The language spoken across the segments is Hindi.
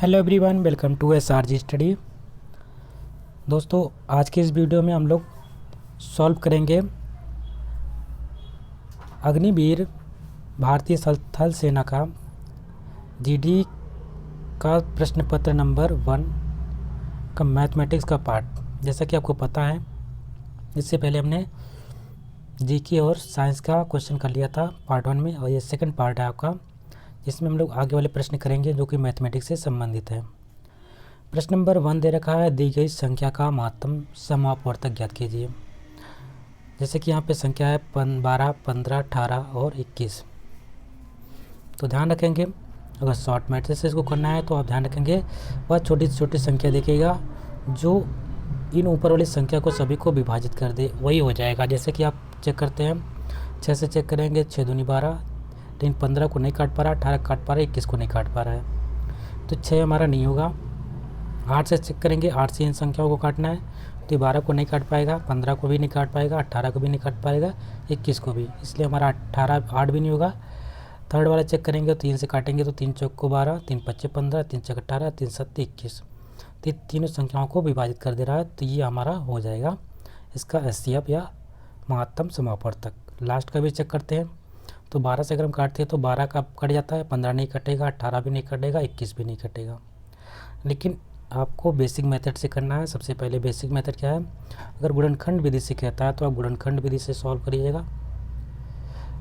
Hello everyone, welcome to SRG study. दोस्तों, आज के इस वीडियो में हम लोग सॉल्व करेंगे अग्निवीर भारतीय थल सेना का GD का प्रश्न पत्र नंबर 1 का मैथमेटिक्स का पार्ट। जैसा कि आपको पता है, इससे पहले हमने GK और साइंस का क्वेश्चन कर लिया था पार्ट 1 में, और ये सेकंड पार्ट है आपका, जिसमें हम लोग आगे वाले प्रश्न करेंगे जो कि मैथमेटिक्स से संबंधित है। प्रश्न नंबर 1 दे रखा है, दी गई संख्या का महत्तम समापवर्तक ज्ञात कीजिए। जैसे कि यहाँ पे संख्या है 12, 15, 18 और 21। तो ध्यान रखेंगे, अगर शॉर्ट मेथड से इसको करना है तो आप ध्यान रखेंगे वह छोटी से छोटी संख्या देखिएगा जो इन ऊपर वाली संख्या को सभी को विभाजित कर दे, वही हो जाएगा। जैसे कि आप चेक करते हैं, 6 से चेक करेंगे, 6 दूनी 12, लेकिन 15 को नहीं काट पा रहा, 18 काट पा रहा है, 21 को नहीं काट पा रहा है, तो 6 हमारा नहीं होगा। 8 से चेक करेंगे, 8 से इन संख्याओं को काटना है, तो 12 को नहीं काट पाएगा, 15 को भी नहीं काट पाएगा, 18 को भी नहीं काट पाएगा, 21 को भी, इसलिए हमारा 8 भी नहीं होगा। थर्ड वाला चेक करेंगे, 3 से काटेंगे तो 3 चौक को 12, 3 पच्चे 15, 3 छक 18, 3 सत्ते 21, तो तीनों संख्याओं को विभाजित कर दे रहा है, तो ये हमारा हो जाएगा इसका HCF या महत्तम समापवर्तक। लास्ट का भी चेक करते हैं, तो 12 से अगर हम काटते हैं तो 12 का कट जाता है, 15 नहीं कटेगा, 18 भी नहीं कटेगा, 21 भी नहीं कटेगा। लेकिन आपको बेसिक मेथड से करना है। सबसे पहले बेसिक मेथड क्या है, अगर गुणनखंड विधि से कहता है तो आप गुणनखंड विधि से सॉल्व करिएगा।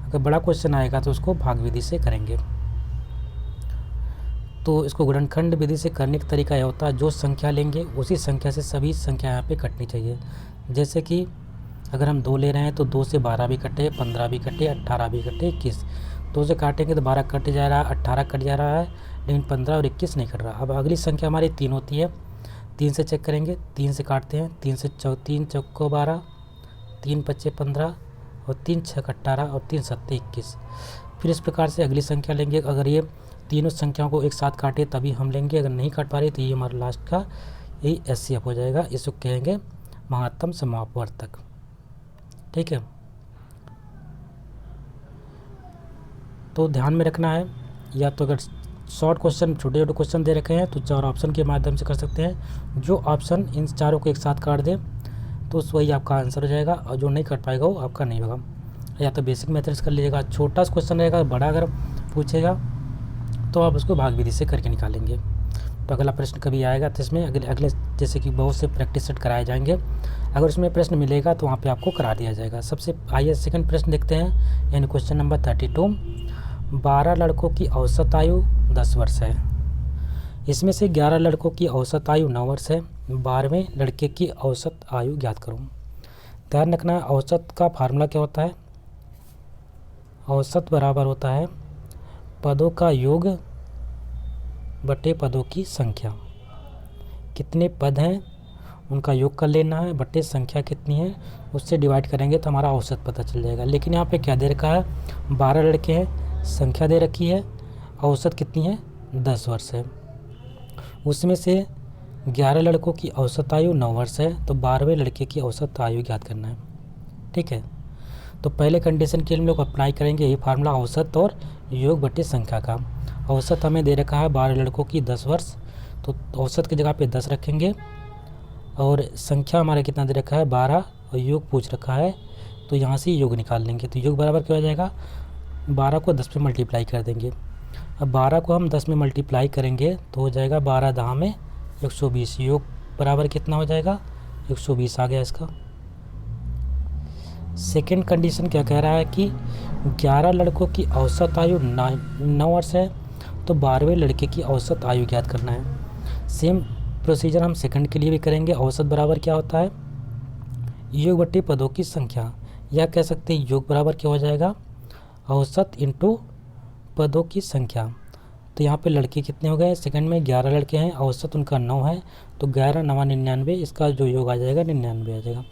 अगर बड़ा क्वेश्चन आएगा तो उसको भाग विधि से करेंगे। तो इसको गुणनखंड विधि से करने का तरीका यह होता है, जो संख्या लेंगे उसी संख्या से सभी संख्या यहाँ पे कटनी चाहिए। जैसे कि अगर हम 2 ले रहे हैं तो 2 से 12 भी कटे, 15 भी कटे, 18 भी कटे, 21। 2 से काटेंगे तो 12 कट जा रहा है, 18 कट जा रहा है, लेकिन 15 और 21 नहीं कट रहा। अब अगली संख्या हमारी 3 होती है, 3 से चेक करेंगे, 3 से काटते हैं, 3 चौक को 12, 3 पच्चे 15 और 3 छक 18 और 3 सत्ते 21। फिर इस प्रकार से अगली संख्या लेंगे। अगर ये तीनों संख्याओं को एक साथ काटे तभी हम लेंगे, अगर नहीं काट पा रही तो ये हमारा लास्ट का यही HCF हो जाएगा। इसको कहेंगे महत्तम समापवर्तक। ठीक है, तो ध्यान में रखना है, या तो अगर शॉर्ट क्वेश्चन छोटे छोटे क्वेश्चन दे रखे हैं तो 4 ऑप्शन के माध्यम से कर सकते हैं। जो ऑप्शन इन चारों को एक साथ काट दे तो वही आपका आंसर हो जाएगा, और जो नहीं काट पाएगा वो आपका नहीं होगा। या तो बेसिक मेथड्स कर लीजिएगा, छोटा क्वेश्चन रहेगा, बड़ा अगर पूछेगा तो आप उसको भाग विधि से करके निकालेंगे। तो अगला प्रश्न कभी आएगा तो इसमें अगले जैसे कि बहुत से प्रैक्टिस सेट कराए जाएंगे, अगर उसमें प्रश्न मिलेगा तो वहाँ पे आपको करा दिया जाएगा। सबसे आइए सेकंड प्रश्न देखते हैं, यानी क्वेश्चन नंबर 32। 12 लड़कों की औसत आयु 10 वर्ष है। इसमें से 11 लड़कों की औसत आयु 9 वर्ष है। 12वें लड़के की औसत आयु ज्ञात करो। ध्यान रखना, औसत का फार्मूला क्या होता है, औसत बराबर होता है पदों का योग बटे पदों की संख्या। कितने पद हैं उनका योग कर लेना है, बटे संख्या कितनी है उससे डिवाइड करेंगे तो हमारा औसत पता चल जाएगा। लेकिन यहाँ पे क्या दे रखा है, 12 लड़के हैं, संख्या दे रखी है, औसत कितनी है 10 वर्ष है। उसमें से 11 लड़कों की औसत आयु 9 वर्ष है, तो 12वें लड़के की औसत आयु ज्ञात करना है। ठीक है, तो पहले कंडीशन के लिए हम लोग अप्लाई करेंगे ये फार्मूला औसत और योग बटे संख्या का। औसत हमें दे रखा है 12 लड़कों की 10 वर्ष, तो औसत की जगह पे 10 रखेंगे, और संख्या हमारा कितना दे रखा है 12, और योग पूछ रखा है, तो यहाँ से योग निकाल लेंगे। तो योग बराबर क्या हो जाएगा, 12 को 10 पे मल्टीप्लाई कर देंगे। अब 12 को हम 10 में मल्टीप्लाई करेंगे तो हो जाएगा 12 10 में 120। योग बराबर कितना हो जाएगा 120 आ गया इसका। सेकेंड कंडीशन क्या कह रहा है कि 11 लड़कों की औसत आयु 9 वर्ष है, तो 12वें लड़के की औसत आयु ज्ञात करना है। सेम प्रोसीजर हम सेकंड के लिए भी करेंगे। औसत बराबर क्या होता है, योग बटे पदों की संख्या, या कह सकते हैं योग बराबर क्या हो जाएगा, औसत इंटू पदों की संख्या। तो यहाँ पे लड़के कितने हो गए, सेकंड में 11 लड़के हैं, औसत उनका 9 है, तो 11 9 99, इसका जो योग आ जाएगा 99 आ जाएगा।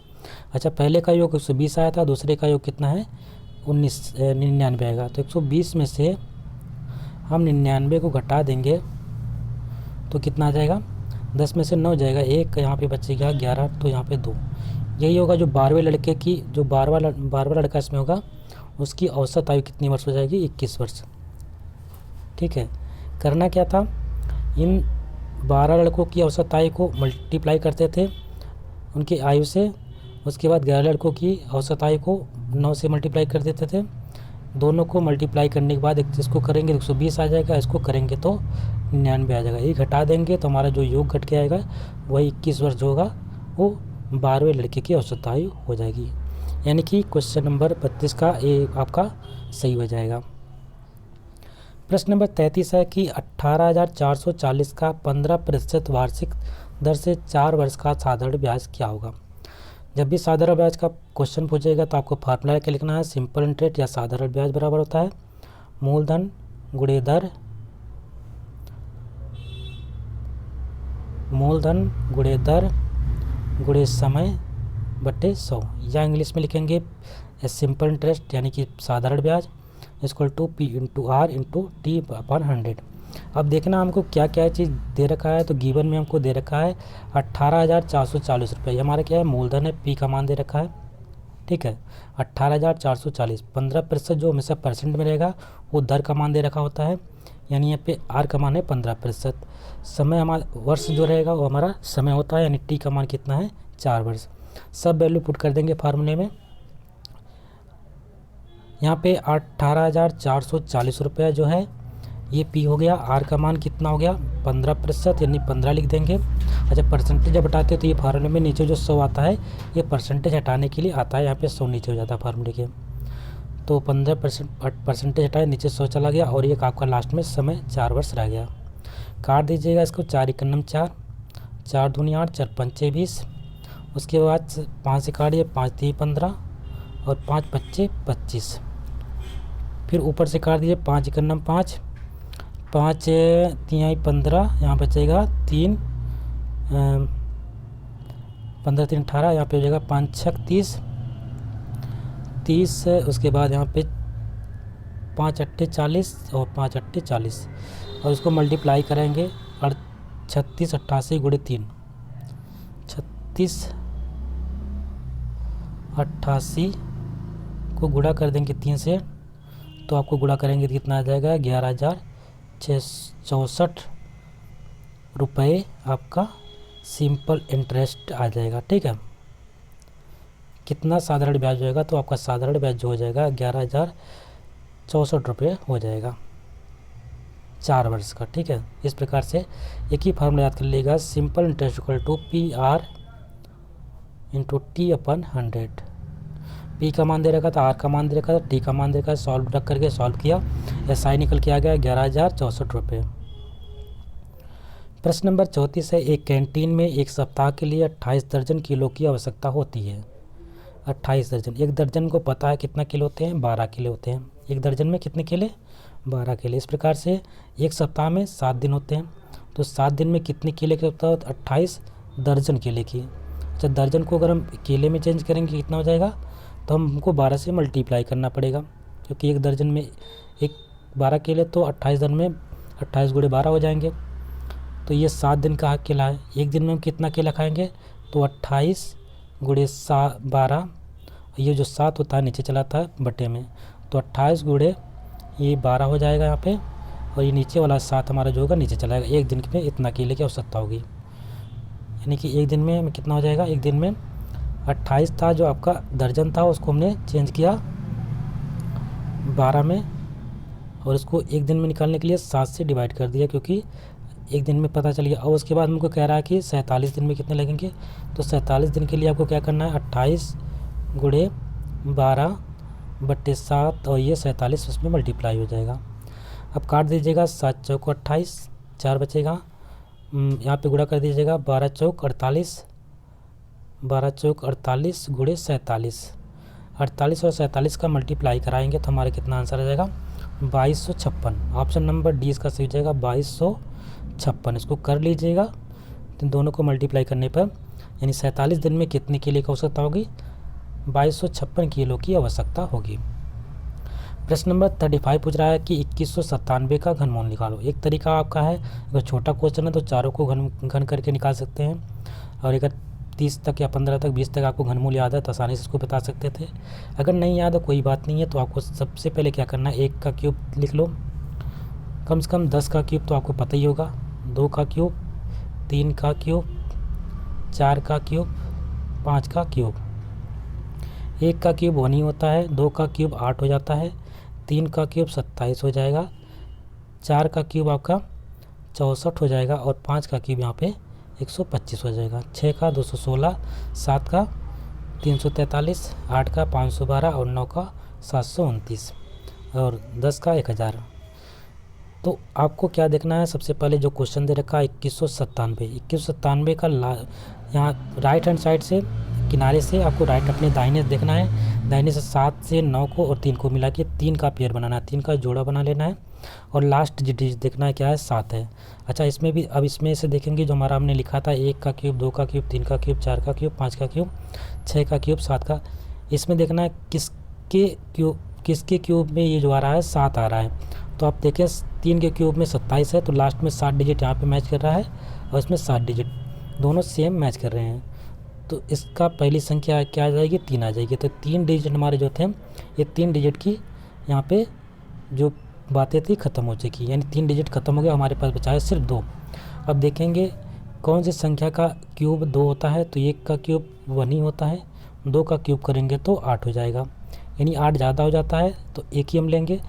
अच्छा, पहले का योग 120 आया था, दूसरे का योग कितना है 99 आएगा। तो 120 में से हम 99 को घटा देंगे तो कितना आ जाएगा, 10 में से 9 जाएगा, 1 यहाँ पे बचेगा 11, तो यहाँ पे 2। यही होगा जो 12वें लड़के की, जो 12वां लड़का इसमें होगा उसकी औसत आयु कितनी वर्ष हो जाएगी, 21 वर्ष। ठीक है, करना क्या था, इन 12 लड़कों की औसत आयु को मल्टीप्लाई करते थे उनकी आयु से, उसके बाद 11 लड़कों की औसत आयु को 9 से मल्टीप्लाई कर देते थे। दोनों को मल्टीप्लाई करने के बाद इसको करेंगे तो 120 आ जाएगा, इसको करेंगे तो 99 आ जाएगा। ये घटा देंगे तो हमारा जो योग घट के आएगा वही 21 वर्ष होगा, वो 12वें लड़के की औसत आयु हो जाएगी। यानी कि क्वेश्चन नंबर 32 का ये आपका सही हो जाएगा। प्रश्न नंबर 33 है कि 18,440 का 15% वार्षिक दर से 4 वर्ष का साधारण ब्याज क्या होगा। जब भी साधारण ब्याज का क्वेश्चन पूछेगा तो आपको फार्मूला क्या लिखना है, सिंपल इंटरेस्ट या साधारण ब्याज बराबर होता है मूलधन गुणे दर, मूलधन गुणे समय बटे 100, या इंग्लिश में लिखेंगे सिंपल इंटरेस्ट यानी कि साधारण ब्याज equal to P into R into T upon 100। अब देखना हमको क्या क्या चीज़ दे रखा है। तो गिवन में हमको दे रखा है 18,440 रुपये, हमारा क्या है मूलधन है, P का मान दे रखा है, ठीक है 18,440। 15% जो हमेशा परसेंट में रहेगा वो दर का मान दे रखा होता है, यानी यहाँ पे R का मान है 15%। समय हमारा वर्ष जो रहेगा वो हमारा समय होता है, यानी T का मान कितना है 4 वर्ष। सब वैल्यू पुट कर देंगे फार्मूले में। यहाँ पे 18,440 रुपया जो है ये P हो गया, R का मान कितना हो गया 15% यानी 15 लिख देंगे। अच्छा परसेंटेज जब हटाते तो ये फार्मूले में नीचे जो 100 आता है ये परसेंटेज हटाने के लिए आता है, यहाँ पे 100 नीचे हो जाता है फार्मूले के। तो 15% हटाए नीचे 100 चला गया और ये आपका लास्ट में समय 4 वर्ष रह गया। काट दीजिएगा इसको, 4 एकन्नम 4, 4 दूनी 8, 4 पंचे 20, उसके बाद 5 से काटिए 5 3 15 और 5 पच्चे 25, फिर ऊपर से काट दीजिए 5 एकन्नम 5, 5 3 15, यहाँ बचेगा 3 15 3 18, यहाँ पे हो जाएगा 5 6 30, उसके बाद यहाँ पे 5 8 40 और 5 8 40 और उसको मल्टीप्लाई करेंगे 36 88 गुणे 3, 36 88 को गुणा कर देंगे 3 से तो आपको गुणा करेंगे तो कितना आ जाएगा 11,664 रुपये आपका सिंपल इंटरेस्ट आ जाएगा, ठीक है। कितना साधारण ब्याज होएगा, तो आपका साधारण ब्याज जो हो जाएगा 11,064 रुपये हो जाएगा 4 वर्ष का, ठीक है। इस प्रकार से एक ही फार्मूला याद कर लीजिएगा, simple interest equal to PR into T upon 100। P का मान दे रखा था, R का मान दे रखा था, T का मान दे रखा है, सॉल्व रख करके सॉल्व किया, SI निकल के आ गया 11,064 रुपये। प्रश्न नंबर 34 है, एक कैंटीन में एक सप्ताह के लिए 28 दर्जन किलो की आवश्यकता होती है। 28 दर्जन, एक दर्जन को पता है कितना किलो होते हैं, 12 किलो होते हैं। एक दर्जन में कितने केले, 12 केले। इस प्रकार से एक सप्ताह में 7 दिन होते हैं, तो 7 दिन में कितने केले की होता है, 28 दर्जन केले की। अच्छा दर्जन को अगर हम केले में चेंज करेंगे कितना हो जाएगा, तो हमको 12 से मल्टीप्लाई करना पड़ेगा, क्योंकि एक दर्जन में एक 12 केले, तो 28 दिन में 28 गुणे 12 हो जाएंगे। तो ये 7 दिन का केला है। एक दिन में हम कितना केला खाएंगे, तो 28 गुणे 12, ये जो 7 होता है नीचे चलाता है बटे में, तो 28 गुणे ये 12 हो जाएगा यहाँ पे, और ये नीचे वाला 7 हमारा जो होगा नीचे चलाएगा। एक दिन में इतना केले की आवश्यकता होगी, यानी कि एक दिन में कितना हो जाएगा, एक दिन में 28 था जो आपका दर्जन था, उसको हमने चेंज किया 12 में, और इसको एक दिन में निकालने के लिए 7 से डिवाइड कर दिया, क्योंकि एक दिन में पता चल गया। और उसके बाद हमको कह रहा है कि 47 दिन में कितने लगेंगे, तो 47 दिन के लिए आपको क्या करना है, 28 गुणे 12 बट्टे 7, और ये 47 उसमें मल्टीप्लाई हो जाएगा। अब काट दीजिएगा, 7 चौक 28, 4 बचेगा, यहाँ पे गुणा कर दीजिएगा, 12 चौक 48, 12 चौक 48 गुणे 47, 48 और 47 का मल्टीप्लाई कराएंगे तो हमारा कितना आंसर आ जाएगा, 2256। ऑप्शन नंबर डी इसका सही हो जाएगा 2256। इसको कर लीजिएगा, तो दोनों को मल्टीप्लाई करने पर यानी 47 दिन में कितने किलो की आवश्यकता होगी, 2256 किलो की आवश्यकता होगी। प्रश्न नंबर 35 पूछ रहा है कि 2197 का घनमूल निकालो। एक तरीका आपका है, अगर छोटा क्वेश्चन है तो चारों को घन करके निकाल सकते हैं, और अगर 30 तक या 15 तक 20 तक आपको घनमूल याद है तो आसानी से इसको बता सकते थे। अगर नहीं याद है कोई बात नहीं है, तो आपको सबसे पहले क्या करना है, 1 का क्यूब लिख लो, कम से कम 10 का क्यूब तो आपको पता ही होगा, 2 का क्यूब, 3 का क्यूब, 4 का क्यूब, 5 का क्यूब। 1 का क्यूब 1 ही होता है, 2 का क्यूब 8 हो जाता है, 3 का क्यूब 27 हो जाएगा, 4 का क्यूब आपका 64 हो जाएगा और 5 का क्यूब यहाँ पे 125 हो जाएगा। 6 का 216, 7 का 343, 8 का 512 और 9 का 729 और 10 का 1000। तो आपको क्या देखना है, सबसे पहले जो क्वेश्चन दे रखा है 2197 का यहाँ राइट हैंड साइड से किनारे से आपको राइट अपने दाहिने देखना है। दाहिने से 7 से 9 को और 3 को मिला के 3 का पेयर बनाना है, 3 का जोड़ा बना लेना है और लास्ट डिजिट देखना है क्या है, 7 है। अच्छा, इसमें भी अब इसमें से देखेंगे जो हमारा हमने लिखा था 1 का क्यूब, 2 का क्यूब, 3 का क्यूब, 4 का क्यूब, 5 का क्यूब, 6 का क्यूब, 7 का। इसमें देखना है किसके क्यूब में ये जो आ रहा है 7 आ रहा है। तो आप देखें 3 के क्यूब में 27 है, तो लास्ट में 7 डिजिट यहाँ पे मैच कर रहा है और इसमें 7 डिजिट दोनों सेम मैच कर रहे हैं। तो इसका पहली संख्या क्या आ जाएगी, 3 आ जाएगी। तो 3 डिजिट हमारे जो थे, ये 3 डिजिट की यहाँ पे जो बातें थी ख़त्म हो चुकी, यानी 3 डिजिट ख़त्म हो गया, हमारे पास बचा है सिर्फ 2। अब देखेंगे कौन सी संख्या का क्यूब 2 होता है, तो 1 का क्यूब 1 ही होता है, 2 का क्यूब करेंगे तो 8 हो जाएगा, यानी 8 ज़्यादा हो जाता है तो एक ही हम लेंगे।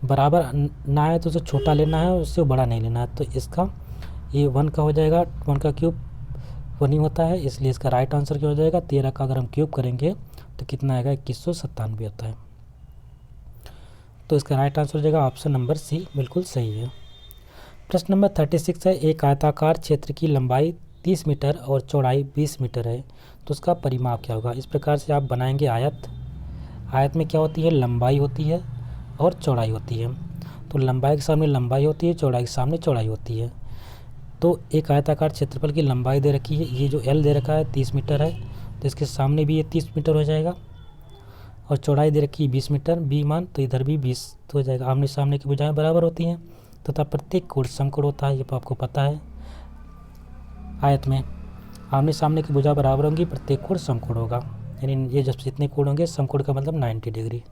बराबर ना है तो उसे छोटा लेना है, उससे बड़ा नहीं लेना है। तो इसका ये 1 का हो जाएगा, 1 का क्यूब 1 ही होता है, इसलिए इसका राइट आंसर क्या हो जाएगा, 13 का अगर हम क्यूब करेंगे तो कितना आएगा, 2197 होता है। तो इसका राइट आंसर हो जाएगा ऑप्शन नंबर सी, बिल्कुल सही है। प्रश्न नंबर 36 है, एक आयताकार क्षेत्र की लंबाई 30 मीटर और चौड़ाई 20 मीटर है, तो उसका परिमाप क्या होगा। इस प्रकार से आप बनाएंगे आयत। आयत में क्या होती है, लंबाई होती है और चौड़ाई होती है। तो लंबाई के सामने लंबाई होती है, चौड़ाई के सामने चौड़ाई होती है। तो एक आयताकार क्षेत्रफल की लंबाई दे रखी है, ये जो एल दे रखा है 30 मीटर है, तो इसके सामने भी ये 30 मीटर हो जाएगा और चौड़ाई दे रखी है 20 मीटर, बी मान तो इधर भी 20 हो जाएगा। आमने सामने की भुजाएं बराबर होती हैं तथा प्रत्येक कोण समकोण होता है, ये आपको पता है। आयत में आमने सामने की भुजा बराबर होंगी, प्रत्येक कोण समकोण होगा, यानी ये जब जितने कोण होंगे समकोण का मतलब 90 डिग्री।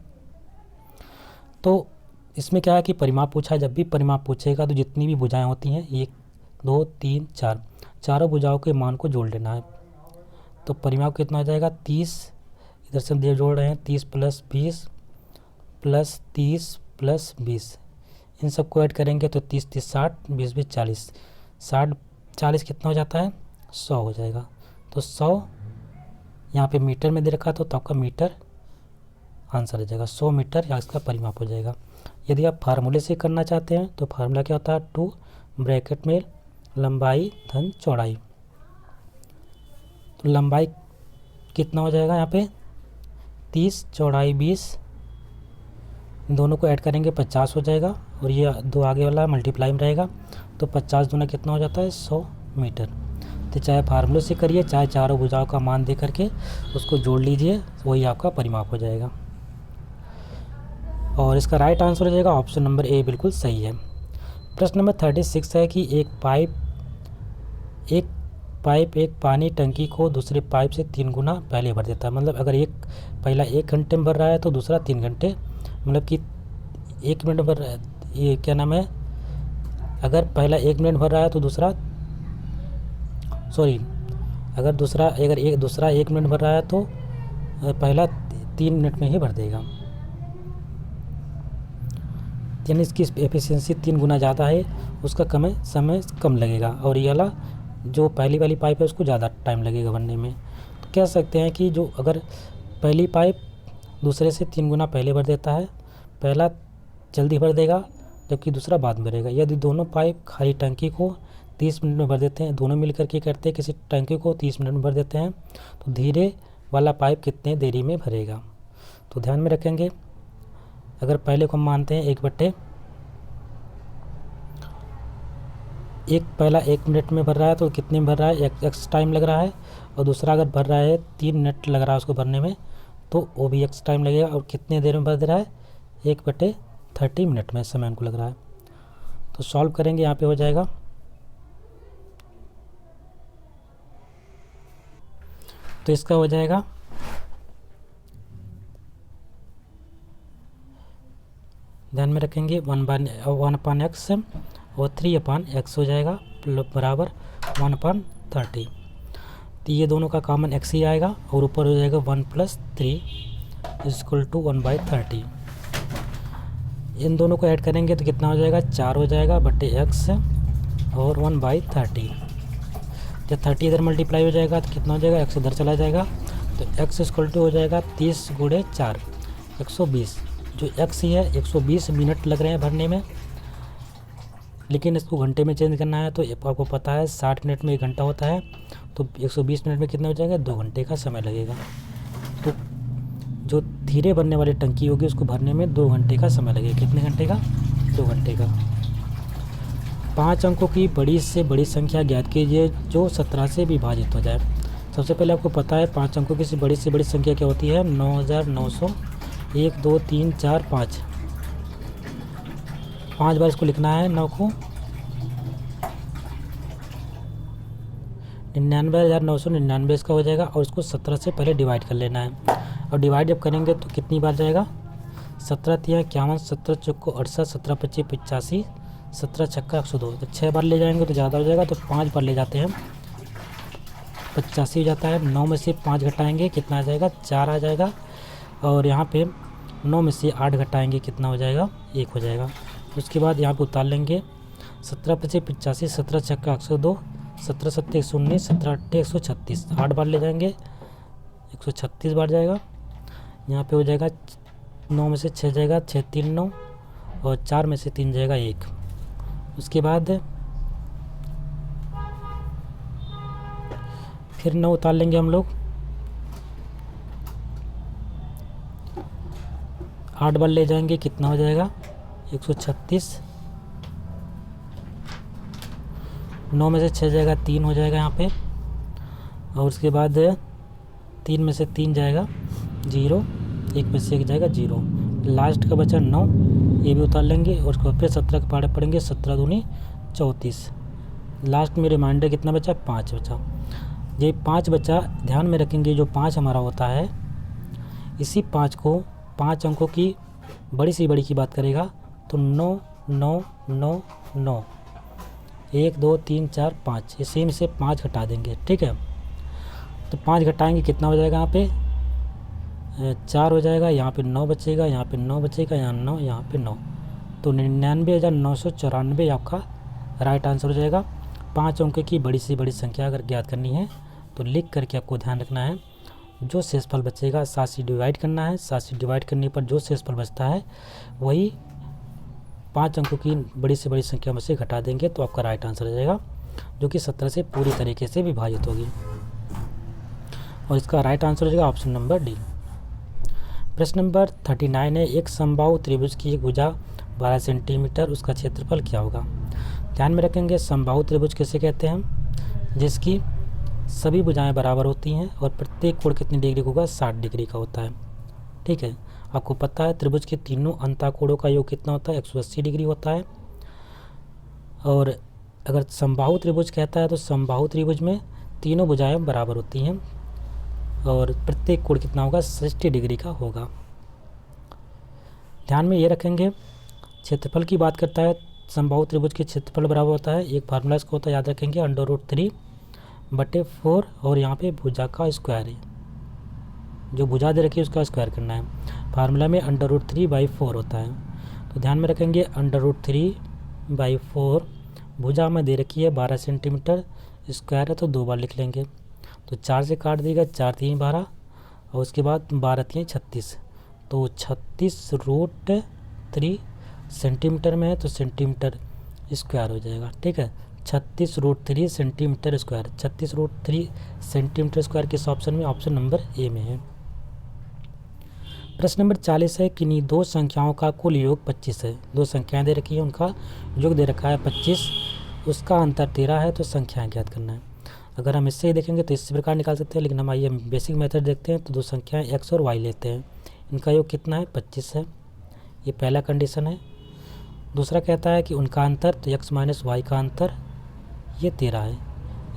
तो इसमें क्या है कि परिमाप पूछा है, जब भी परिमाप पूछेगा तो जितनी भी भुजाएं होती हैं 1 2 3 4, चारों भुजाओं के मान को जोड़ लेना है। तो परिमाप कितना हो जाएगा, 30, इधर से हम जोड़ रहे हैं 30 + 20 + 30 + 20, इन सबको ऐड करेंगे तो 30 30 60, 20 20 40, 60 40 कितना हो जाता है, 100 हो जाएगा। तो 100 यहाँ पे मीटर में दे रखा तो आपका मीटर आंसर हो जाएगा, 100 मीटर या इसका परिमाप हो जाएगा। यदि आप फार्मूले से करना चाहते हैं तो फार्मूला क्या होता है, 2 ब्रैकेट में लंबाई धन चौड़ाई। तो लंबाई कितना हो जाएगा यहाँ पे 30, चौड़ाई 20, दोनों को ऐड करेंगे 50 हो जाएगा और ये 2 आगे वाला मल्टीप्लाई में रहेगा, तो 50 दूना कितना हो जाता है, 100 मीटर। तो चाहे फार्मूले से करिए, चाहे चारों भुजाओं का मान दे करके उसको जोड़ लीजिए, वही आपका परिमाप हो जाएगा। और इसका राइट आंसर हो जाएगा ऑप्शन नंबर ए, बिल्कुल सही है। प्रश्न नंबर 36 है कि एक पाइप एक पानी टंकी को दूसरे पाइप से 3 गुना पहले भर देता है। मतलब अगर पहला 1 घंटे में भर रहा है तो दूसरा 3 घंटे, मतलब कि 1 मिनट भर, ये क्या नाम है, अगर पहला 1 मिनट भर रहा है तो दूसरा दूसरा 1 मिनट भर रहा है तो पहला 3 मिनट में ही भर देगा, यानी इसकी एफिशिएंसी 3 गुना ज़्यादा है, उसका समय कम लगेगा और ये वाला जो पहली वाली पाइप है उसको ज़्यादा टाइम लगेगा भरने में। तो कह सकते हैं कि जो अगर पहली पाइप दूसरे से 3 गुना पहले भर देता है, पहला जल्दी भर देगा जबकि दूसरा बाद में भरेगा। यदि दोनों पाइप खाली टंकी को 30 मिनट में भर देते हैं, दोनों मिलकर के करते हैं, किसी टंकी को 30 मिनट में भर देते हैं, तो धीरे वाला पाइप कितने देरी में भरेगा। तो ध्यान में रखेंगे, अगर पहले को हम मानते हैं पहला 1 मिनट में भर रहा है तो कितने में भर रहा है, एक्स टाइम लग रहा है, और दूसरा अगर भर रहा है 3 मिनट लग रहा है उसको भरने में, तो वो भी एक्स टाइम लगेगा और कितने देर में भर दे रहा है, 1/30 मिनट में समय उनको लग रहा है। तो सॉल्व करेंगे, यहाँ पे हो जाएगा तो इसका हो जाएगा ध्यान में रखेंगे 1/x और 3/x हो जाएगा बराबर 1/30। तो ये दोनों का कॉमन x ही आएगा और ऊपर हो जाएगा 1 + 3 = 1/30। इन दोनों को ऐड करेंगे तो कितना हो जाएगा, 4 हो जाएगा बटे x और 1/30। जब 30 इधर मल्टीप्लाई हो जाएगा तो कितना हो जाएगा, x इधर चला जाएगा तो x = हो जाएगा 30 × 4 120। जो x ही है 120 मिनट लग रहे हैं भरने में, लेकिन इसको घंटे में चेंज करना है तो आपको पता है 60 मिनट में 1 घंटा होता है, तो 120 मिनट में कितना हो जाएगा, 2 घंटे का समय लगेगा। तो जो धीरे भरने वाली टंकी होगी उसको भरने में 2 घंटे का समय लगेगा। कितने घंटे का, 2 घंटे का। 5 अंकों की बड़ी से बड़ी संख्या ज्ञात कीजिए जो 17 से विभाजित हो जाए। सबसे पहले आपको पता है 5 अंकों की बड़ी से बड़ी संख्या क्या होती है, 9900, 1 2 3 4 5। 5 बार इसको लिखना है 9 को। 99,999 इसका हो जाएगा और इसको 17 से पहले डिवाइड कर लेना है। और डिवाइड जब करेंगे तो कितनी बार जाएगा, 17 × 51, 17 × 4 68, 17 × 25 85, 17 × 6 102। तो 6 बार ले जाएंगे तो ज़्यादा हो जाएगा, तो 5 बार ले जाते हैं 85 हो जाता है। 9 में से 5 घटाएंगे कितना आ जाएगा, 4 आ जाएगा। और यहाँ पे 9 में से 8 घटाएंगे कितना हो जाएगा, 1 हो जाएगा। उसके बाद यहाँ पे उतार लेंगे 17 × 25 85, 17 × 6 102, 17 × 7 119, 17 × 8 136। 8 बार ले जाएंगे 136 बार जाएगा। यहाँ पे हो जाएगा 9 में से 6 जाएगा 6 3 9 और 4 में से 3 जाएगा 1। उसके बाद फिर 9 उतार लेंगे हम लोग, 8 बार ले जाएंगे कितना हो जाएगा, 136। 9 में से 6 जाएगा 3 हो जाएगा यहाँ पे। और उसके बाद 3 में से 3 जाएगा 0, 1 में से 1 जाएगा 0। लास्ट का बचा 9, ये भी उतार लेंगे। और उसके बाद फिर 17 के पहाड़े पड़ेंगे, 17 दूनी 34। लास्ट में रिमाइंडर कितना बचा, 5 बचा। ये 5 बचा, ध्यान में रखेंगे जो 5 हमारा होता है, इसी 5 को 5 अंकों की बड़ी से बड़ी की बात करेगा तो 9 9 9 9 1 2 3 4 5, इसी में से 5 घटा देंगे, ठीक है। तो 5 घटाएंगे कितना हो जाएगा, यहाँ पे 4 हो जाएगा, यहाँ पे 9 बचेगा, यहाँ पे 9 बचेगा, यहाँ 9, यहाँ पे 9। तो 99,994 आपका राइट आंसर हो जाएगा। 5 अंक की बड़ी से बड़ी संख्या अगर ज्ञात करनी है तो लिख करके आपको ध्यान रखना है, जो शेषफल बचेगा 7 से डिवाइड करना है। 7 से डिवाइड करने पर जो शेषफल बचता है वही 5 अंकों की बड़ी से बड़ी संख्या में से घटा देंगे तो आपका राइट आंसर हो जाएगा, जो कि 17 से पूरी तरीके से विभाजित होगी। और इसका राइट आंसर हो जाएगा ऑप्शन नंबर डी। प्रश्न नंबर 39 है, एक समबाहु त्रिभुज की एक भुजा 12 सेंटीमीटर, उसका क्षेत्रफल क्या होगा। ध्यान में रखेंगे समबाहु त्रिभुज किसे कहते हैं, जिसकी सभी भुजाएं बराबर होती हैं और प्रत्येक कोण कितनी डिग्री का होगा, 60 डिग्री का होता है, ठीक है। आपको पता है त्रिभुज के तीनों अंतःकोणों का योग कितना होता है, 180 डिग्री होता है। और अगर समबाहु त्रिभुज कहता है तो समबाहु त्रिभुज में तीनों भुजाएं बराबर होती हैं और प्रत्येक कोण कितना होगा, 60 डिग्री का होगा। ध्यान में ये रखेंगे, क्षेत्रफल की बात करता है समबाहु त्रिभुज के क्षेत्रफल बराबर होता है, एक फार्मूला इसको होता है, याद रखेंगे, √3/4। और यहाँ पे भुजा का स्क्वायर है, जो भुजा दे रखी है उसका स्क्वायर करना है। फार्मूला में √3/4 होता है, तो ध्यान में रखेंगे √3/4 भुजा में दे रखी है 12 सेंटीमीटर, स्क्वायर है तो 2 बार लिख लेंगे। तो 4 से काट देगा, 4 3 12 और उसके बाद 12 3 36, तो 36√3 सेंटीमीटर में है तो सेंटीमीटर स्क्वायर हो जाएगा, ठीक है। 36√3 सेंटीमीटर स्क्वायर, 36√3 सेंटीमीटर स्क्वायर किस ऑप्शन में, ऑप्शन नंबर ए में है। प्रश्न नंबर 40 है, किन्हीं दो संख्याओं का कुल योग 25 है। दो संख्याएं दे रखी है, उनका योग दे रखा है 25, उसका अंतर 13 है, तो संख्याएं ज्ञात करना है। अगर हम इससे ही देखेंगे तो इस प्रकार निकाल सकते हैं, लेकिन हम आइए बेसिक मेथड देखते हैं। तो दो संख्याएं x और y लेते हैं, इनका योग कितना है, 25 है, ये पहला कंडीशन है। दूसरा कहता है कि उनका अंतर, तो x माइनस वाई का अंतर ये 13 है,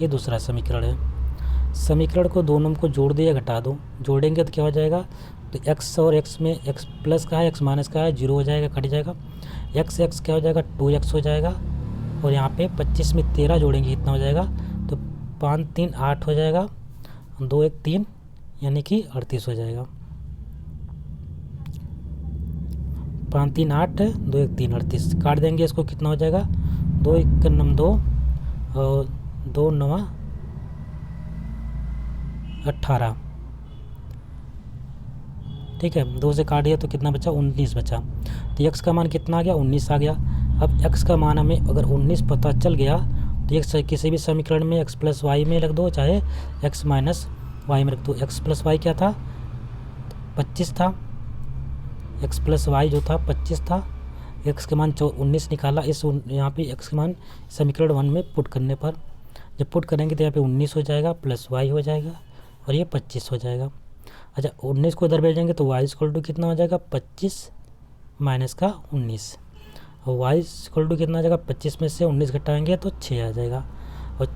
ये दूसरा समीकरण है। समीकरण को दोनों को जोड़ दो या घटा दो, जोड़ेंगे तो क्या हो जाएगा, तो x और x में x प्लस का है, x माइनस का है, 0 हो जाएगा, कट जाएगा। x क्या हो जाएगा, 2x हो जाएगा। और यहाँ पे 25 में 13 जोड़ेंगे कितना हो जाएगा, तो 5 3 8 हो जाएगा, 2 1 3 यानी कि 38 हो जाएगा। 5 3 8 2 1 3 38 काट देंगे इसको, कितना हो जाएगा 2 1 9 2 और 2 9 18। ठीक है, 2 से काट दिया तो कितना बचा 19 बचा। तो x का मान कितना आ गया 19 आ गया। अब x का मान हमें अगर 19 पता चल गया तो एक किसी भी समीकरण में x प्लस वाई में रख दो, चाहे x माइनस वाई में रख दो। x प्लस वाई क्या था 25 था, x प्लस वाई जो था 25 था, x के मान 19 निकाला। इस यहाँ पे x के मान समीकरण 1 में पुट करने पर जब पुट करेंगे तो यहाँ पे 19 हो जाएगा प्लस वाई हो जाएगा और ये 25 हो जाएगा। अच्छा 19 को इधर भेजेंगे तो y इक्वल टू कितना हो जाएगा 25 माइनस का 19 और y इक्वल टू कितना आ जाएगा 25 में से 19 घटाएंगे तो 6 आ जाएगा और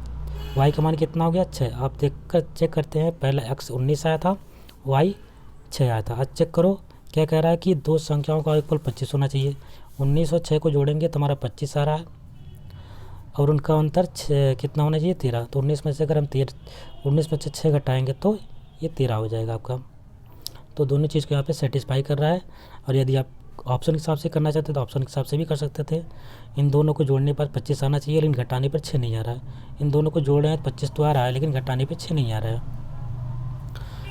y का मान कितना हो गया 6। आप देख कर चेक करते हैं, पहले x 19 आया था, y 6 आया था। आज चेक करो क्या कह रहा है कि दो संख्याओं का इक्वल 25 होना चाहिए। 19 और 6 को जोड़ेंगे तो हमारा 25 आ रहा है और उनका अंतर कितना होना चाहिए 13। तो 19 में से अगर हम 19 में से 6 घटाएंगे तो ये 13 हो जाएगा आपका। तो दोनों चीज़ को यहाँ पे सेटिस्फाई कर रहा है। और यदि आप ऑप्शन के हिसाब से करना चाहते तो ऑप्शन के हिसाब से भी कर सकते थे। इन दोनों को जोड़ने पर 25 आना चाहिए लेकिन घटाने पर 6 नहीं आ रहा है। इन दोनों को जोड़ रहे हैं 25 तो आ रहा है लेकिन घटाने पर 6 नहीं आ रहा है।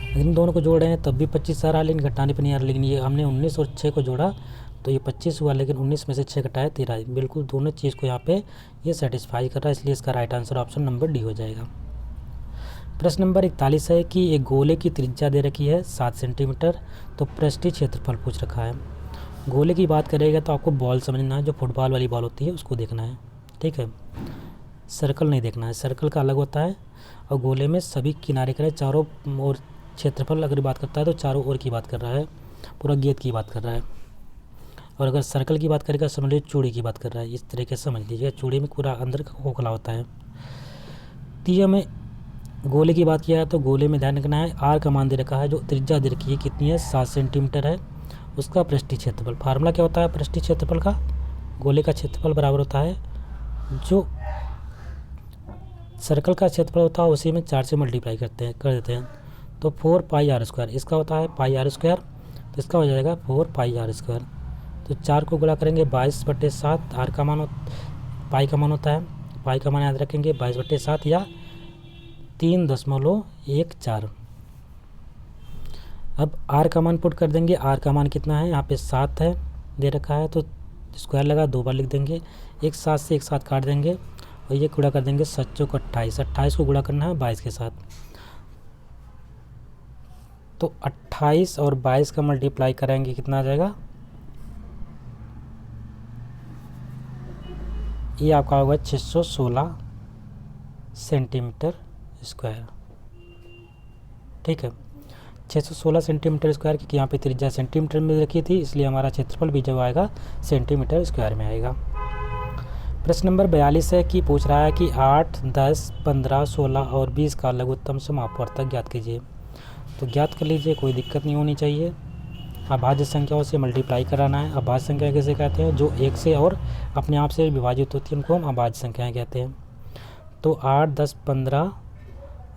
लेकिन इन दोनों को जोड़ रहे हैं तब भी 25 आ रहा है लेकिन घटाने पर नहीं आ रहा। लेकिन ये हमने 19 और 6 को जोड़ा तो ये 25 हुआ लेकिन 19 में से 6 घटाया 13। बिल्कुल दोनों चीज़ को यहाँ पे ये सेटिस्फाई कर रहा है, इसलिए इसका right answer option number D हो जाएगा। प्रश्न नंबर 41 है कि एक गोले की त्रिज्या दे रखी है 7 सेंटीमीटर, तो पृष्ठीय क्षेत्रफल पूछ रखा है। गोले की बात करेगा तो आपको बॉल समझना है, जो फुटबॉल वाली बॉल होती है उसको देखना है। ठीक है, सर्कल नहीं देखना है, सर्कल का अलग होता है और गोले में सभी किनारे करें चारों ओर। क्षेत्रफल अगर बात करता है तो चारों ओर की बात कर रहा है, पूरा गेंद की बात कर रहा है। और अगर सर्कल की बात करेगा समझ लीजिए चूड़ी की बात कर रहा है। इस तरीके से समझ लीजिए, चूड़ी में पूरा अंदर का खोखला होता है। तो में गोले की बात किया है तो गोले में ध्यान रखना है आर का मान दे रखा है, जो त्रिज्या दे रखी है कितनी है 7 सेंटीमीटर है, उसका पृष्ठीय क्षेत्रफल। फार्मूला क्या होता है पृष्ठीय क्षेत्रफल का, गोले का क्षेत्रफल बराबर होता है जो सर्कल का क्षेत्रफल होता है उसी में 4 से मल्टीप्लाई कर देते हैं तो 4 पाई आर स्क्वायर। इसका होता है पाई आर स्क्वायर, तो इसका हो जाएगा 4 पाई आर स्क्वायर। तो 4 को गुणा करेंगे 22/7, आर का मान पाई का मान होता है, पाई का मान याद रखेंगे 22/7 या 3.14। अब आर का मान पुट कर देंगे, आर का मान कितना है यहाँ पे 7 है दे रखा है तो स्क्वायर लगा 2 बार लिख देंगे। एक साथ से एक साथ काट देंगे और ये गुणा कर देंगे 7 चौक 28, 28 को गुणा करना है 22 के साथ। तो 28 और 22 का मल्टीप्लाई करेंगे कितना आ जाएगा, ये आपका होगा 616 सेंटीमीटर स्क्वायर। ठीक है, 616 सेंटीमीटर स्क्वायर, क्योंकि यहाँ पे त्रिज्या सेंटीमीटर में रखी थी इसलिए हमारा क्षेत्रफल भी जो आएगा सेंटीमीटर स्क्वायर में आएगा। प्रश्न नंबर 42 है कि पूछ रहा है कि 8, 10, 15, 16 और 20 का लघुत्तम समापवर्तक ज्ञात कीजिए। तो ज्ञात कर लीजिए, कोई दिक्कत नहीं होनी चाहिए। अभाज्य संख्याओं से मल्टीप्लाई कराना है। अभाज्य संख्या कैसे कहते हैं, जो एक से और अपने आप से विभाजित होती है उनको हम अभाज्य संख्याएँ कहते हैं। तो 8, 10, 15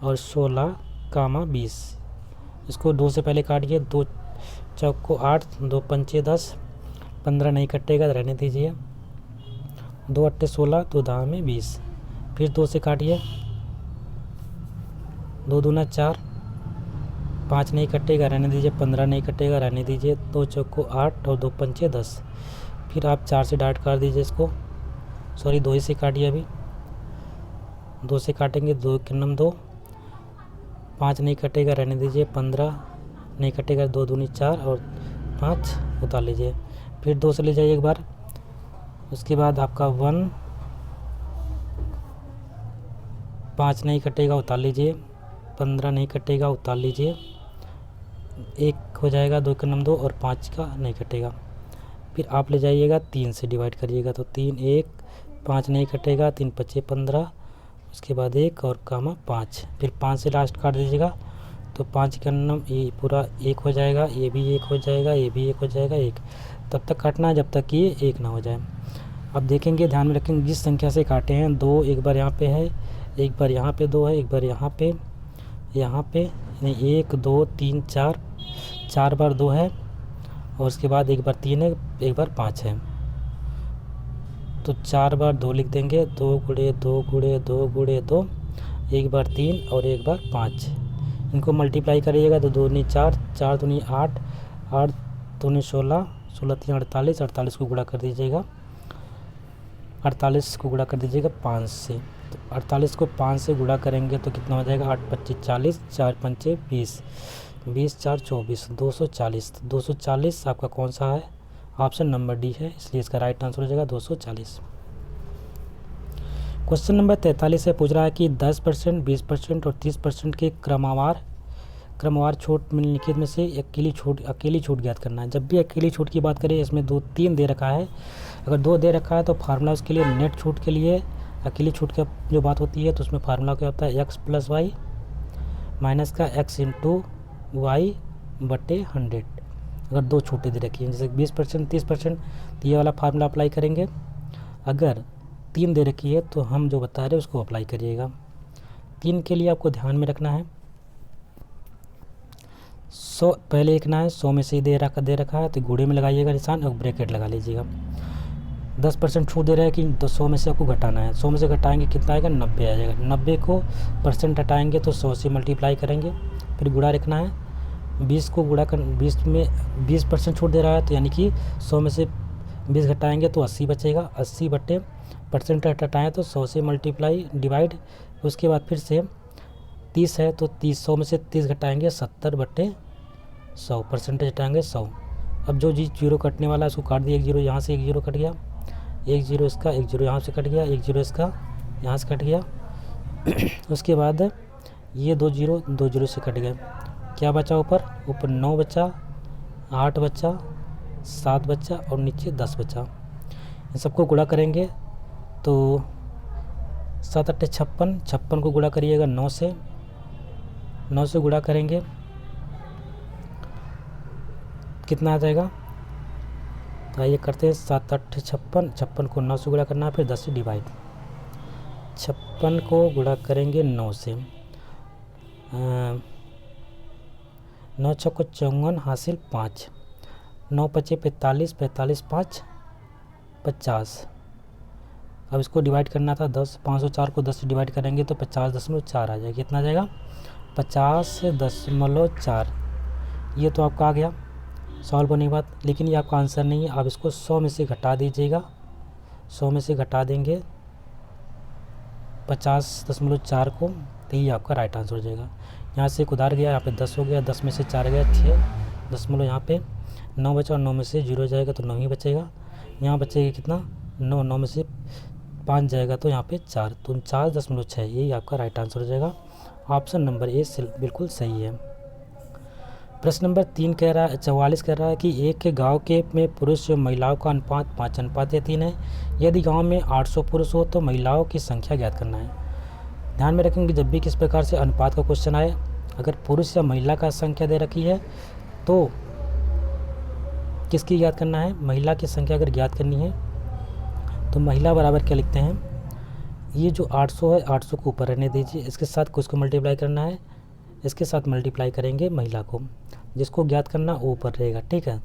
और 16, 20, इसको 2 से पहले काटिए, 2 चौक को 8, 2 पंचे 10, 15 नहीं कटेगा रहने दीजिए, 2 अट्ठे 16, 2 दाम में 20, फिर 2 से काटिए, 2 दूना 4, 5 नहीं कटेगा रहने दीजिए, 15 नहीं कटेगा रहने दीजिए, 2 चौक को 8 और 2 पंचे 10, फिर आप 4 से डाइट कर दीजिए इसको, सॉरी 2 ही से काटिए, अभी 2 से काटेंगे, 2 के नम 2, 5 नहीं कटेगा रहने दीजिए, 15 नहीं कटेगा, 2 दूनी 4 और 5 उतार लीजिए, फिर 2 से ले जाइए एक बार, उसके बाद आपका 1, 5 नहीं कटेगा उतार लीजिए, 15 नहीं कटेगा उतार लीजिए, 1 हो जाएगा, 2 के नम 2 और 5 का नहीं कटेगा, फिर आप ले जाइएगा 3 से डिवाइड करिएगा, तो 3 1, 5 नहीं कटेगा, 3 पच्चे 15, उसके बाद 1 और 5, फिर 5 से लास्ट काट दीजिएगा, तो 5 का नम ये पूरा 1 हो जाएगा, ये भी 1 हो जाएगा, ये भी 1 हो जाएगा, 1 तब तक काटना है जब तक कि ये 1 ना हो जाए। अब देखेंगे, ध्यान में रखेंगे जिस संख्या से काटे हैं 2 एक बार यहाँ पे है, एक बार यहाँ पे 2 है, एक बार यहाँ पे यानी 1 2 3 4, 4 बार 2 है, और उसके बाद एक बार 3 है, एक बार 5 है। तो 4 बार 2 लिख देंगे, 2 गुणे 2 गुणे 2 गुणे 2, एक बार 3 और एक बार 5। इनको मल्टीप्लाई करिएगा तो 2 दूनी 4, 4 दूनी 8, 8 दूनी 16, 16 3 48, 48 को गुणा कर दीजिएगा, 48 को गुणा कर दीजिएगा 5 से। तो 48 को 5 से गुणा करेंगे तो कितना हो जाएगा, 8 25 40, 4 पंचे 20, 20 4 24, 240। 240 आपका कौन सा है, ऑप्शन नंबर डी है, इसलिए इसका राइट आंसर हो जाएगा 240। क्वेश्चन नंबर 43 से पूछ रहा है कि 10%, 20% और 30% के क्रमवार छूट निम्नलिखित में से अकेली छूट ज्ञात करना है। जब भी अकेली छूट की बात करें, इसमें 2 3 दे रखा है, अगर 2 दे रखा है तो फार्मूला उसके लिए नेट छूट के लिए अकेली छूट की जो बात होती है तो उसमें फार्मूला क्या होता है, x प्लस वाई माइनस का x इंटू वाई बटे 100। अगर 2 छूटें दे रखी हैं, जैसे 20% 30%, तो ये वाला फार्मूला अप्लाई करेंगे। अगर 3 दे रखी है तो हम जो बता रहे हैं उसको अप्लाई करिएगा। 3 के लिए आपको ध्यान में रखना है 100 पहले लिखना है, 100 में से ही दे रखा है तो गुणे में लगाइएगा निशान और ब्रैकेट लगा लीजिएगा। 10% छूट दे रहा है कि 100 में से आपको घटाना है, 100 में से घटाएंगे कितना आएगा, 90 आ जाएगा। 90 को परसेंट हटाएंगे तो 100 से मल्टीप्लाई करेंगे, फिर गुणा रखना है। 20 को गुणा कर 20 में 20% छूट दे रहा है तो यानी कि 100 में से 20 घटाएंगे तो 80 बचेगा। 80 बटे परसेंट हटाएँ तो 100 से मल्टीप्लाई डिवाइड, उसके बाद फिर से 30 है तो 100 में से 30 घटाएंगे 70 बटे 100, परसेंटेज हटाएंगे 100। अब जो जी जीरो कटने वाला है उसको काट दिया, 1 0 यहाँ से 1 0 कट गया, 1 0 इसका, 1 0 यहाँ से कट गया, 1 0 इसका यहाँ से कट गया। उसके बाद ये 2 0 से कट गए, क्या बचा ऊपर 9 बचा, 8 बचा, 7 बचा और नीचे 10 बचा। इन सबको गुणा करेंगे तो 7 8 56, 56 को गुणा करिएगा 9 से, 9 से गुणा करेंगे कितना आ जाएगा, आइए करते हैं। 7 8 56, 56 को 9 से गुणा करना है, फिर 10 से डिवाइड। 56 को गुणा करेंगे 9 से, 9 6 को 54 हासिल 5, 9 पचे 45, 45 5 50। अब इसको डिवाइड करना था 10, 504 को 10 से डिवाइड करेंगे तो 50.4 आ जाएगा। कितना आ जाएगा, 50.4। ये तो आपका आ गया सॉल्व होने के बाद, लेकिन ये आपका आंसर नहीं है। आप इसको 100 में से घटा दीजिएगा, 100 में से घटा देंगे 50.4 को, तो ये आपका राइट आंसर हो जाएगा। यहाँ से एक उधार गया, यहाँ पे 10 हो गया, 10 में से 4 गया 6, यहाँ पे 9 बचा और 9 में से 0 जाएगा तो 9 ही बचेगा। यहाँ बचेगा कितना, 9, 9 में से 5 जाएगा तो यहाँ पे 4, तो 4.6, यही आपका राइट आंसर हो जाएगा। ऑप्शन नंबर ए बिल्कुल सही है। प्रश्न नंबर 3 कह रहा है 44 कह रहा है कि एक के गांव के में पुरुष और महिलाओं का अनुपात 5:3 है। यदि गांव में 800 पुरुष हो तो महिलाओं की संख्या ज्ञात करना है। ध्यान में रखेंगे जब भी किस प्रकार से अनुपात का क्वेश्चन आए, अगर पुरुष या महिला का संख्या दे रखी है तो किसकी ज्ञात करना है, महिला की संख्या अगर ज्ञात करनी है तो महिला बराबर क्या लिखते हैं, ये जो 800 है 800 को ऊपर रहने दीजिए, इसके साथ कुछ को मल्टीप्लाई करना है, इसके साथ मल्टीप्लाई करेंगे महिला को, जिसको ज्ञात करना वो ऊपर रहेगा, ठीक है।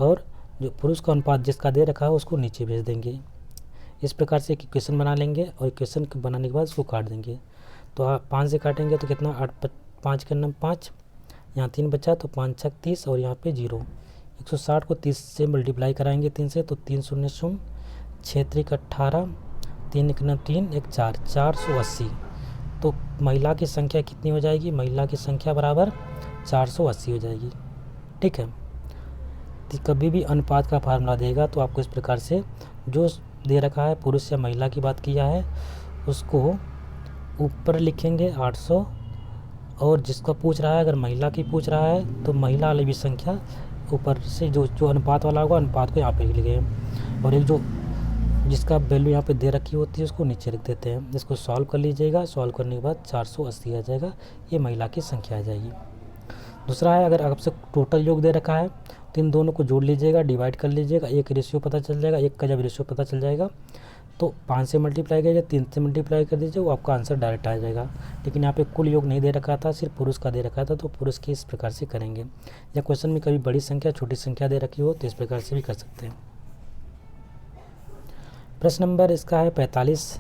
और जो पुरुष का अनुपात जिसका दे रखा है उसको नीचे भेज देंगे। इस प्रकार से एक इक्वेशन बना लेंगे और इक्वेशन बनाने के बाद उसको काट देंगे। तो आप 5 से काटेंगे तो कितना, 8 5 के 5, यहाँ 3 बचा तो 5 6 30 और यहाँ पे 0। 160 को 30 से मल्टीप्लाई कराएंगे 3 से तो 3 0 0, 6 3 18, 3 1 9 3 1 4, 480। तो महिला की संख्या कितनी हो जाएगी, महिला की संख्या बराबर 480 हो जाएगी, ठीक है। तो कभी भी अनुपात का फार्मूला देगा तो आपको इस प्रकार से जो दे रखा है पुरुष या महिला की बात किया है उसको ऊपर लिखेंगे 800, और जिसका पूछ रहा है अगर महिला की पूछ रहा है तो महिला वाली भी संख्या ऊपर से जो अनुपात वाला होगा अनुपात को यहाँ पे लिखेंगे, और एक जो जिसका वैल्यू यहाँ पे दे रखी होती है उसको नीचे लिख देते हैं। इसको सॉल्व कर लीजिएगा, सॉल्व करने के बाद 480 आ जाएगा, ये महिला की संख्या आ जाएगी। दूसरा है अगर आपसे टोटल योग दे रखा है तो इन दोनों को जोड़ लीजिएगा, डिवाइड कर लीजिएगा, एक रेशियो पता चल जाएगा, एक का जब रेशियो पता चल जाएगा तो 5 से मल्टीप्लाई करिए, 3 से मल्टीप्लाई कर दीजिए, वो आपका आंसर डायरेक्ट आ जाएगा। लेकिन यहाँ पे कुल योग नहीं दे रखा था, सिर्फ पुरुष का दे रखा था, तो पुरुष की इस प्रकार से करेंगे। या क्वेश्चन में कभी बड़ी संख्या छोटी संख्या दे रखी हो तो इस प्रकार से भी कर सकते हैं। प्रश्न नंबर इसका है 45।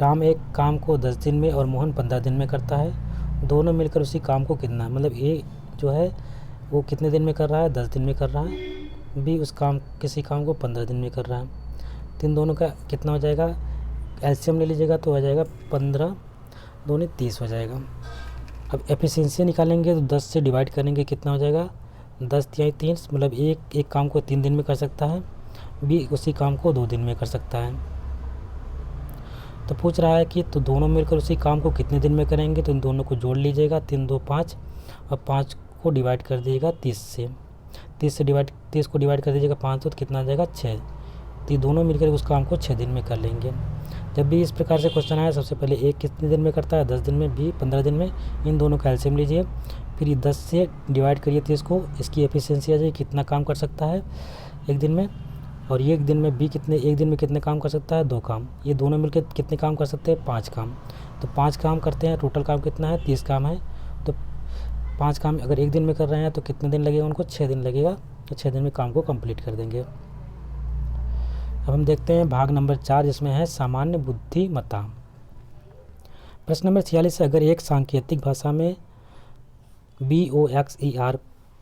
राम एक काम को 10 दिन में और मोहन 15 दिन में करता है। दोनों मिलकर उसी काम को कितना, मतलब ए जो है वो कितने दिन में कर रहा है, 10 दिन में कर रहा है। बी किसी काम को 15 दिन में कर रहा है। तो इन दोनों का कितना हो जाएगा, एलसीएम ले लीजिएगा तो हो जाएगा 15 दूनी 30 हो जाएगा। अब एफिशिएंसी निकालेंगे तो 10 से डिवाइड करेंगे, कितना हो जाएगा 10 या 30, मतलब एक काम को 3 दिन में कर सकता है, बी उसी काम को 2 दिन में कर सकता है। तो पूछ रहा है कि तो दोनों मिलकर उसी काम को कितने दिन में करेंगे, तो इन दोनों को जोड़ लीजिएगा, 3 2 5 और 5 को डिवाइड कर दीजिएगा 30 से। 30 को डिवाइड कर दीजिएगा 5 तो कितना आ जाएगा 6। तो ये दोनों मिलकर उस काम को 6 दिन में कर लेंगे। जब भी इस प्रकार से क्वेश्चन आया, सबसे पहले एक कितने दिन में करता है, 10 दिन में, बी 15 दिन में। इन दोनों का एलसीएम लीजिए, फिर ये 10 से डिवाइड करिए 30 को, इसकी एफिशिएंसी आ जाएगी कितना काम कर सकता है एक दिन में। और ये एक दिन में एक दिन में कितने काम कर सकता है, 2 काम। ये दोनों मिलकर कितने काम कर सकते हैं, 5 काम। तो 5 काम करते हैं, टोटल काम कितना है, 30 काम है। तो 5 काम अगर एक दिन में कर रहे हैं तो कितने दिन लगेगा उनको, 6 दिन लगेगा। तो 6 दिन में काम को कंप्लीट कर देंगे। अब हम देखते हैं भाग नंबर 4, जिसमें है सामान्य बुद्धिमत्ता। प्रश्न नंबर 46 है, अगर एक सांकेतिक भाषा में BOXER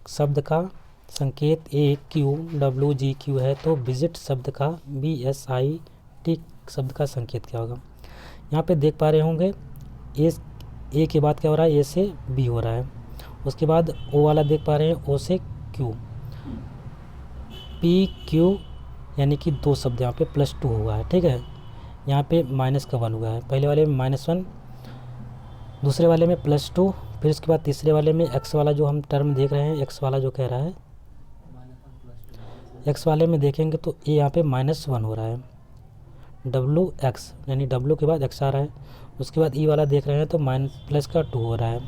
शब्द का संकेत AQWGQ है तो विजिट शब्द का BSIT शब्द का संकेत क्या होगा। यहाँ पे देख पा रहे होंगे ए के बाद क्या हो रहा है, ए से बी हो रहा है। उसके बाद ओ वाला देख पा रहे हैं, ओ से क्यू, PQ यानी कि 2 शब्द यहाँ पे +2 हुआ है, ठीक है। यहाँ पे माइनस का 1 हुआ है, पहले वाले में -1, दूसरे वाले में +2, फिर उसके बाद तीसरे वाले में x वाला जो हम टर्म देख रहे हैं, x वाला जो कह रहा है, x वाले में देखेंगे तो ये यहाँ पे -1 हो रहा है, WX यानी W के बाद x आ रहा है। उसके बाद E वाला देख रहे हैं तो +2 हो रहा है।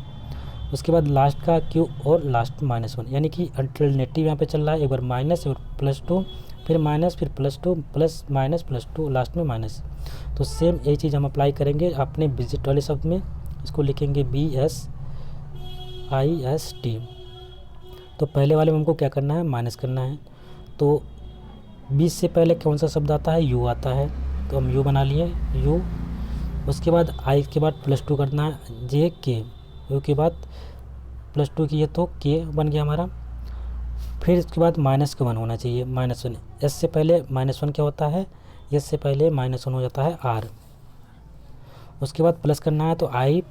उसके बाद लास्ट का Q और लास्ट -1, यानी कि अल्टरनेटिव यहाँ पे चल रहा है, एक बार माइनस और +2, फिर माइनस, फिर +2, प्लस माइनस +2, लास्ट में माइनस। तो सेम यही चीज़ हम अप्लाई करेंगे अपने विजिट वाले शब्द में। इसको लिखेंगे BSIST। तो पहले वाले में हमको क्या करना है, माइनस करना है। तो 20 से पहले कौन सा शब्द आता है, U आता है, तो हम U बना लिए, U। उसके बाद I के बाद +2 करना है, JK, U के बाद +2 किए तो K बन गया हमारा। फिर इसके बाद -1 होना चाहिए, -1। S से पहले -1 क्या होता है, S से पहले -1 हो जाता है R। उसके बाद प्लस करना है तो I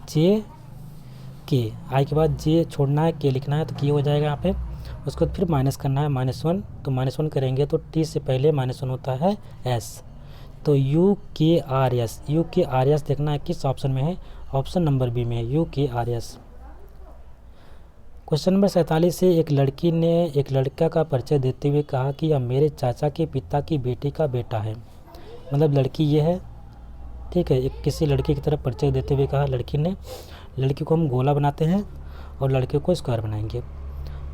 J K, I के बाद J छोड़ना है, K लिखना है, तो K हो जाएगा यहाँ पे। उसके बाद फिर माइनस करना है, -1, तो -1 करेंगे तो T से पहले -1 होता है S, तो UKRS। UKRS देखना है किस ऑप्शन में है, ऑप्शन नंबर बी में है, UKRS। क्वेश्चन नंबर 47 से, एक लड़की ने एक लड़का का परिचय देते हुए कहा कि यह मेरे चाचा के पिता की बेटी का बेटा है। मतलब लड़की ये है, ठीक है। एक किसी लड़के की तरफ परिचय देते हुए कहा लड़की ने, लड़की को हम गोला बनाते हैं और लड़के को स्क्वायर बनाएंगे।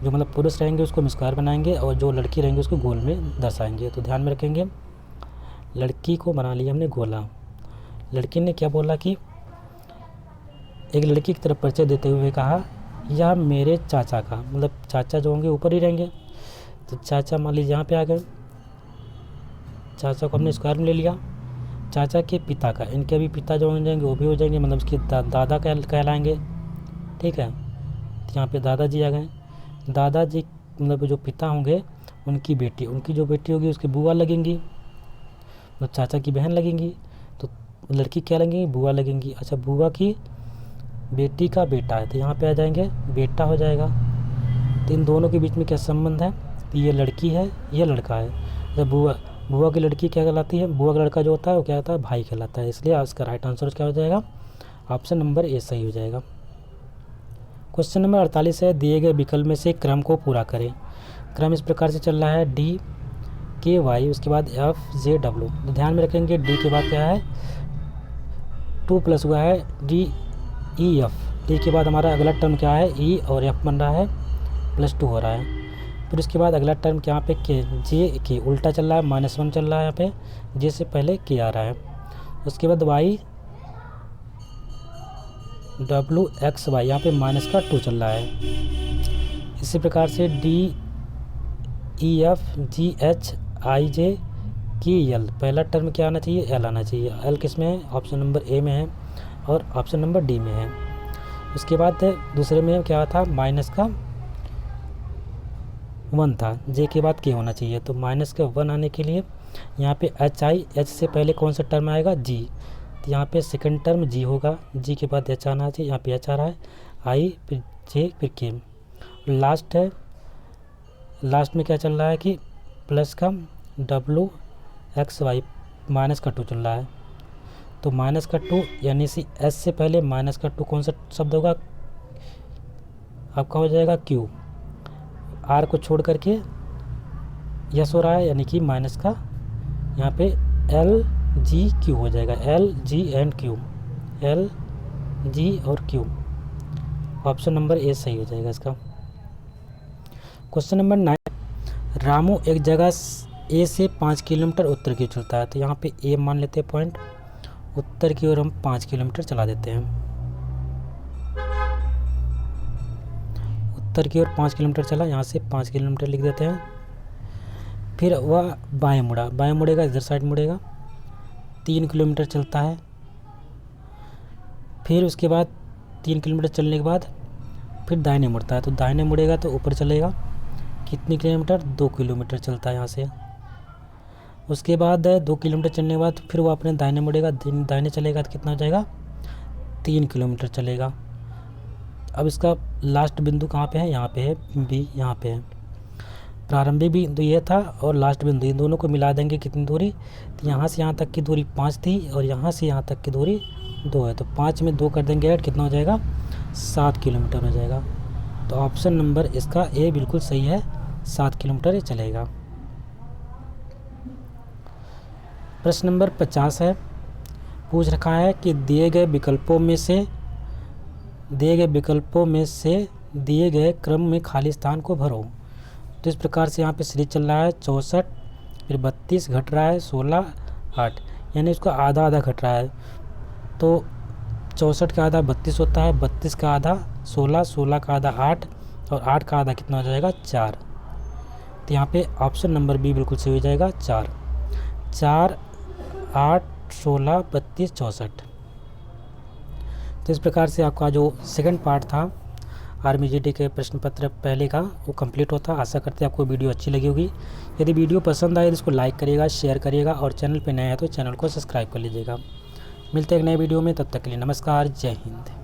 जो मतलब पुरुष रहेंगे उसको हम स्क्वायर बनाएंगे और जो लड़की रहेंगे उसको गोल में दर्शाएंगे। तो ध्यान में रखेंगे, लड़की को बना लिया हमने गोला। लड़की ने क्या बोला कि एक लड़की की तरफ परिचय देते हुए कहा यह मेरे चाचा का, मतलब चाचा जो होंगे ऊपर ही रहेंगे। तो चाचा मान लीजिए यहाँ पे आ गए, चाचा को हमने स्क्वायर में ले लिया। चाचा के पिता का, इनके भी पिता जो हो जाएंगे वो भी हो जाएंगे, मतलब उसके दादा कहलाएंगे, ठीक है। तो यहाँ पे दादाजी आ गए। दादाजी मतलब जो पिता होंगे उनकी बेटी, उनकी जो बेटी होगी उसकी बुआ लगेंगी, मतलब चाचा की बहन लगेंगी। तो लड़की क्या लगेंगी, बुआ लगेंगी। अच्छा, बुआ की बेटी का बेटा है तो यहाँ पे आ जाएंगे बेटा हो जाएगा। तो इन दोनों के बीच में क्या संबंध है, तो ये लड़की है, ये लड़का है। तो बुआ की लड़की क्या कहलाती है, बुआ का लड़का जो होता है वो क्या होता है, भाई कहलाता है। इसलिए इसका राइट आंसर क्या हो जाएगा, ऑप्शन नंबर ए सही हो जाएगा। क्वेश्चन नंबर 48 है, दिए गए विकल्प में से क्रम को पूरा करें। क्रम इस प्रकार से चल रहा है, DKY, उसके बाद FJW। तो ध्यान में रखेंगे D के बाद क्या है 2 प्लस हुआ है DEF। D के बाद हमारा अगला टर्म क्या है E और F बन रहा है, +2 हो रहा है। फिर उसके बाद अगला टर्म यहाँ पे के जे के उल्टा चल रहा है, -1 चल रहा है यहाँ पे, जे से पहले के आ रहा है। उसके बाद वाई WXY यहाँ पे -2 चल रहा है। इसी प्रकार से DEFGHIJKL पहला टर्म क्या आना चाहिए, L आना चाहिए। L किस में है, ऑप्शन नंबर ए में है और ऑप्शन नंबर डी में है। उसके बाद दूसरे में क्या था, -1 था, जे के बाद के होना चाहिए। तो -1 आने के लिए यहाँ पे H से पहले कौन सा टर्म आएगा, जी। तो यहाँ पे सेकंड टर्म जी होगा, जी के बाद H आना चाहिए, यहाँ पे H आ रहा है, आई फिर जे फिर के। लास्ट है, लास्ट में क्या चल रहा है कि प्लस का WXY -2 चल रहा है। तो -2 यानी सी एस से पहले -2 कौन सा शब्द होगा, आपका हो जाएगा क्यू। आर को छोड़ करके यस हो रहा है, यानी कि माइनस का यहाँ पे LGQ हो जाएगा, LG एंड Q, LG और Q। ऑप्शन नंबर ए सही हो जाएगा इसका। क्वेश्चन नंबर 9, रामू एक जगह ए से 5 किलोमीटर उत्तर की ओर चलता है। तो यहाँ पे ए मान लेते हैं पॉइंट, उत्तर की ओर हम 5 किलोमीटर चला देते हैं। उत्तर की ओर 5 किलोमीटर चला, यहाँ से 5 किलोमीटर लिख देते हैं। फिर वह बाएं मुड़ा, बाएं मुड़ेगा इधर साइड मुड़ेगा, 3 किलोमीटर चलता है। फिर उसके बाद 3 किलोमीटर चलने के बाद फिर दाहिने मुड़ता है। तो दाहिने मुड़ेगा तो ऊपर चलेगा, कितनी किलोमीटर, 2 किलोमीटर चलता है यहाँ से। उसके बाद 2 किलोमीटर चलने के बाद फिर वो अपने दाहिने मुड़ेगा, दाहिने चलेगा तो कितना हो जाएगा, 3 किलोमीटर चलेगा। अब इसका लास्ट बिंदु कहाँ पे है, यहाँ पे है, बी यहाँ पे है। प्रारंभिक बिंदु ये था और लास्ट बिंदु, इन दोनों को मिला देंगे कितनी दूरी, तो यहाँ से यहाँ तक की दूरी 5 थी और यहाँ से यहाँ तक की दूरी 2 है। तो 5 में 2 कर देंगे ऐड, कितना हो जाएगा, 7 किलोमीटर हो जाएगा। तो ऑप्शन नंबर इसका ए बिल्कुल सही है, 7 किलोमीटर ये चलेगा। प्रश्न नंबर 50 है, पूछ रखा है कि दिए गए विकल्पों में से दिए गए क्रम में खाली स्थान को भरो। तो इस प्रकार से यहाँ पे सीरीज चल रहा है 64, फिर 32 घट रहा है 16, 8, यानी उसका आधा आधा घट रहा है। तो 64 का आधा 32 होता है, 32 का आधा 16, 16 का आधा 8 और 8 का आधा कितना हो जाएगा, 4। तो यहाँ पे ऑप्शन नंबर बी बिल्कुल सही हो जाएगा, 4, 8, 16, 32, 64। तो इस प्रकार से आपका जो सेकंड पार्ट था आर्मी जीडी के प्रश्न पत्र पहले का वो कंप्लीट होता। आशा करते हैं आपको वीडियो अच्छी लगी होगी। यदि वीडियो पसंद आए तो इसको लाइक करिएगा, शेयर करिएगा और चैनल पे नया है तो चैनल को सब्सक्राइब कर लीजिएगा। मिलते हैं एक नए वीडियो में, तब तक के लिए नमस्कार, जय हिंद।